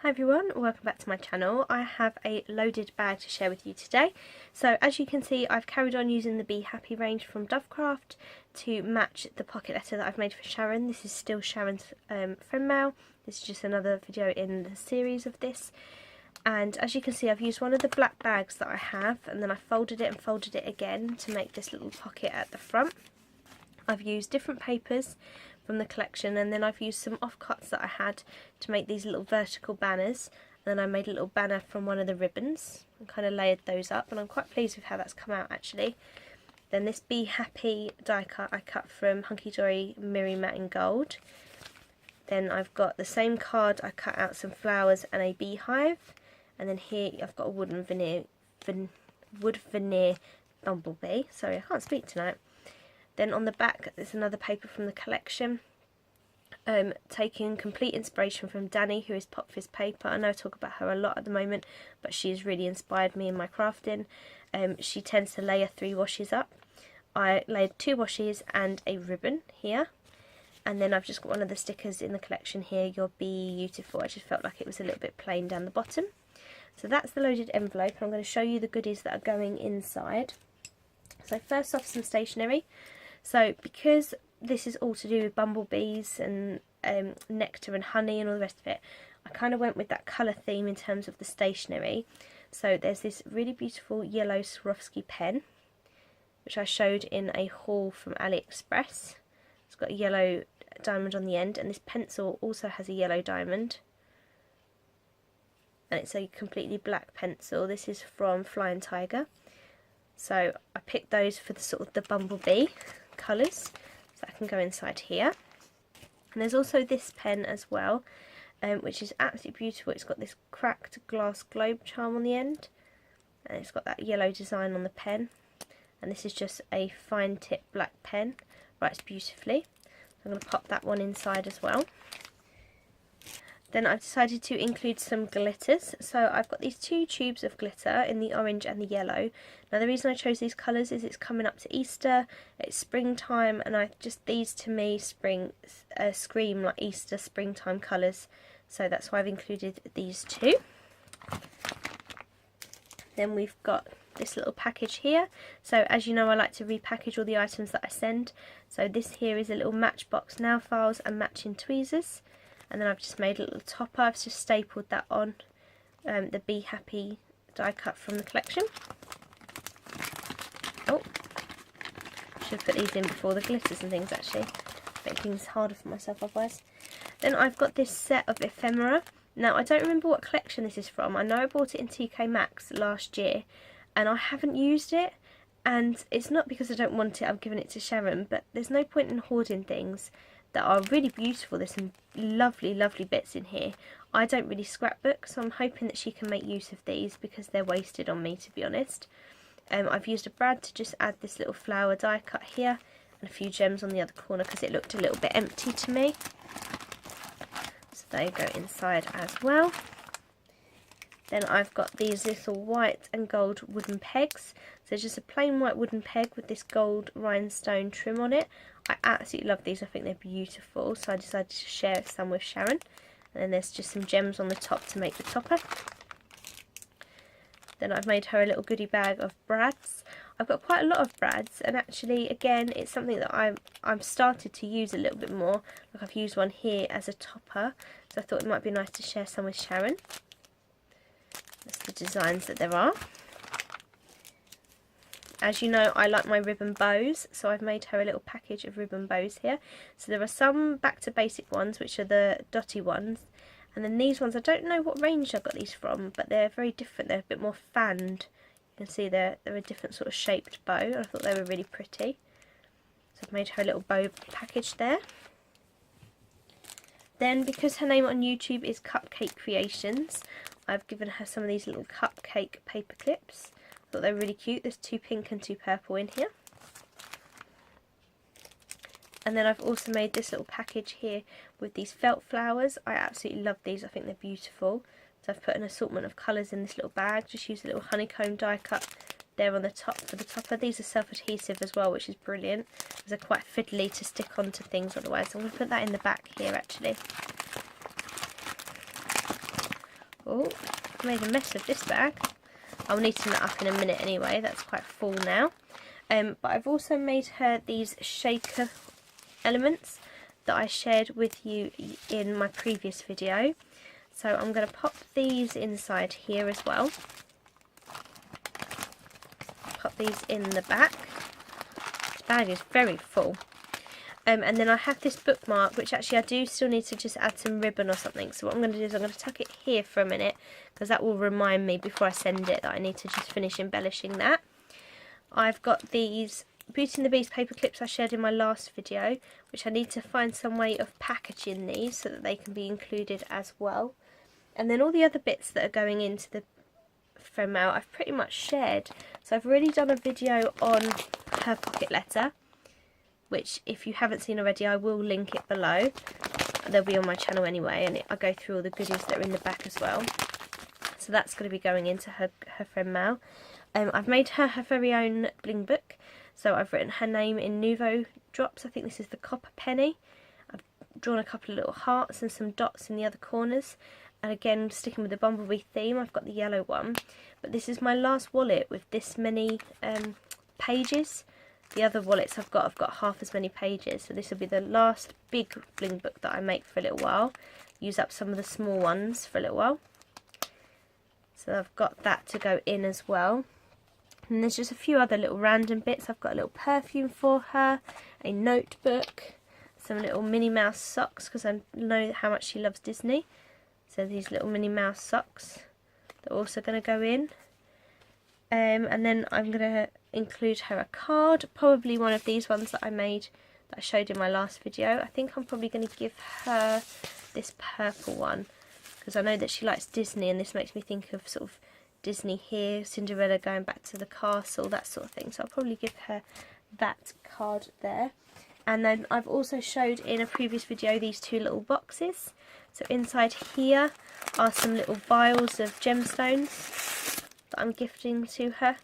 Hi everyone, welcome back to my channel. I have a loaded bag to share with you today. So as you can see, I've carried on using the Be Happy range from Dovecraft to match the pocket letter that I've made for Sharon. This is still Sharon's friend mail. This is just another video in the series of this. And as you can see, I've used one of the black bags that I have, and then I folded it and folded it again to make this little pocket at the front. I've used different papers from the collection, and then I've used some offcuts that I had to make these little vertical banners, and then I made a little banner from one of the ribbons and kind of layered those up, and I'm quite pleased with how that's come out actually. Then this Be Happy die cut I cut from Hunky Dory Miri Matte in Gold. Then I've got the same card, I cut out some flowers and a beehive, and then here I've got a wood veneer bumblebee. Sorry, I can't speak tonight. Then on the back there's another paper from the collection, taking complete inspiration from Danny, who is Pop Fizz Paper. I know I talk about her a lot at the moment, but she's really inspired me in my crafting. She tends to layer 3 washes up. I laid 2 washes and a ribbon here, and then I've just got one of the stickers in the collection here, You're Beautiful. I just felt like it was a little bit plain down the bottom. So that's the loaded envelope, and I'm going to show you the goodies that are going inside. So first off, some stationery. So because this is all to do with bumblebees and nectar and honey and all the rest of it, I kind of went with that colour theme in terms of the stationery. So there's this really beautiful yellow Swarovski pen, which I showed in a haul from AliExpress. It's got a yellow diamond on the end, and this pencil also has a yellow diamond. And it's a completely black pencil. This is from Flying Tiger. So I picked those for the sort of the bumblebee colours, so that can go inside here. And there's also this pen as well, which is absolutely beautiful. It's got this cracked glass globe charm on the end, and it's got that yellow design on the pen. And this is just a fine tip black pen, writes beautifully. So I'm going to pop that one inside as well. Then I've decided to include some glitters. So I've got these 2 tubes of glitter in the orange and the yellow. Now the reason I chose these colours is it's coming up to Easter, it's springtime, and these to me scream like Easter springtime colours. So that's why I've included these 2. Then we've got this little package here. So as you know, I like to repackage all the items that I send. So this here is a little Matchbox nail files and matching tweezers. And then I've just made a little topper. I've just stapled that on the Be Happy die cut from the collection. Oh, should have put these in before the glitters and things actually. Make things harder for myself otherwise. Then I've got this set of Ephemera. Now I don't remember what collection this is from. I know I bought it in TK Maxx last year, and I haven't used it. And it's not because I don't want it, I've given it to Sharon, but there's no point in hoarding things that are really beautiful. There's some lovely bits in here. I don't really scrapbook, so I'm hoping that she can make use of these because they're wasted on me, to be honest. I've used a brad to just add this little flower die cut here and a few gems on the other corner because it looked a little bit empty to me. So they go inside as well. Then I've got these little white and gold wooden pegs. So just a plain white wooden peg with this gold rhinestone trim on it. I absolutely love these. I think they're beautiful. So I decided to share some with Sharon. And then there's just some gems on the top to make the topper. Then I've made her a little goodie bag of brads. I've got quite a lot of brads, and actually again it's something that I've started to use a little bit more. Like I've used one here as a topper, so I thought it might be nice to share some with Sharon. That's the designs that there are. As you know, I like my ribbon bows, so I've made her a little package of ribbon bows here. So there are some back to basic ones, which are the dotty ones, and then these ones, I don't know what range I got these from, but they're very different. They're a bit more fanned. You can see they're a different sort of shaped bow. I thought they were really pretty. So I've made her a little bow package there. Then, because her name on YouTube is Cupcake Creations, I've given her some of these little cupcake paper clips. I thought they were really cute. There's 2 pink and 2 purple in here. And then I've also made this little package here with these felt flowers. I absolutely love these. I think they're beautiful. So I've put an assortment of colours in this little bag. Just use a little honeycomb die cut there on the top for the topper. These are self-adhesive as well, which is brilliant. They're quite fiddly to stick onto things otherwise. I'm going to put that in the back here actually. Oh, I made a mess of this bag. I'll neaten that up in a minute anyway, that's quite full now. But I've also made her these shaker elements that I shared with you in my previous video. So I'm going to pop these inside here as well. Pop these in the back. This bag is very full. And then I have this bookmark, which actually I do still need to just add some ribbon or something. So what I'm going to do is I'm going to tuck it here for a minute, because that will remind me before I send it that I need to just finish embellishing that. I've got these Beauty and the Beast paper clips I shared in my last video, which I need to find some way of packaging these so that they can be included as well. And then all the other bits that are going into the ephemera I've pretty much shared. So I've already done a video on her pocket letter, which if you haven't seen already I will link it below. They'll be on my channel anyway, and I go through all the goodies that are in the back as well. So that's going to be going into her ephemera. I've made her very own Bling Book. So I've written her name in Nouveau drops. I think this is the copper penny. I've drawn a couple of little hearts and some dots in the other corners. And again, sticking with the bumblebee theme, I've got the yellow one. But this is my last wallet with this many pages. The other wallets I've got half as many pages. So this will be the last big Bling Book that I make for a little while. Use up some of the small ones for a little while. So I've got that to go in as well. And there's just a few other little random bits. I've got a little perfume for her, a notebook, some little Minnie Mouse socks, because I know how much she loves Disney. So these little Minnie Mouse socks, they're also going to go in. And then I'm going to include her a card, probably one of these ones that I made, that I showed in my last video. I think I'm probably going to give her this purple one, because I know that she likes Disney, and this makes me think of sort of Disney here, Cinderella going back to the castle, that sort of thing. So I'll probably give her that card there. And then I've also showed in a previous video these two little boxes. So inside here are some little vials of gemstones that I'm gifting to her.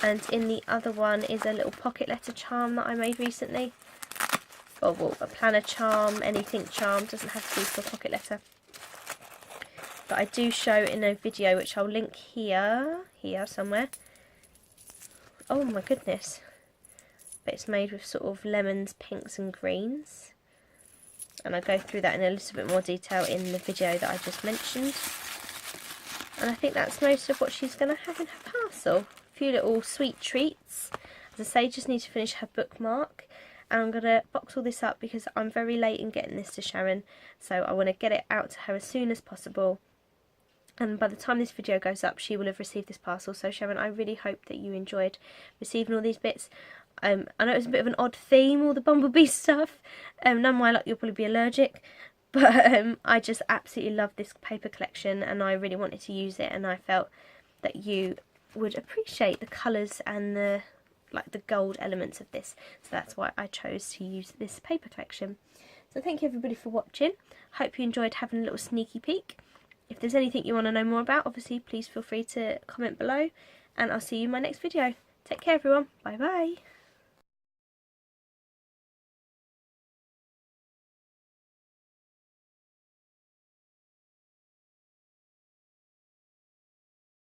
And in the other one is a little pocket letter charm that I made recently. Or well, a planner charm, anything charm, doesn't have to be for a pocket letter. But I do show in a video which I'll link here somewhere. Oh my goodness. But it's made with sort of lemons, pinks and greens. And I go through that in a little bit more detail in the video that I just mentioned. And I think that's most of what she's going to have in her parcel. A few little sweet treats. As I say, just need to finish her bookmark. And I'm going to box all this up because I'm very late in getting this to Sharon. So I want to get it out to her as soon as possible. And by the time this video goes up, she will have received this parcel. So Sharon, I really hope that you enjoyed receiving all these bits. I know it was a bit of an odd theme, all the bumblebee stuff. None my luck, you'll probably be allergic. But I just absolutely love this paper collection, and I really wanted to use it. And I felt that you would appreciate the colours and the gold elements of this. So that's why I chose to use this paper collection. So thank you everybody for watching. Hope you enjoyed having a little sneaky peek. If there's anything you want to know more about, obviously please feel free to comment below, and I'll see you in my next video. Take care everyone, bye bye.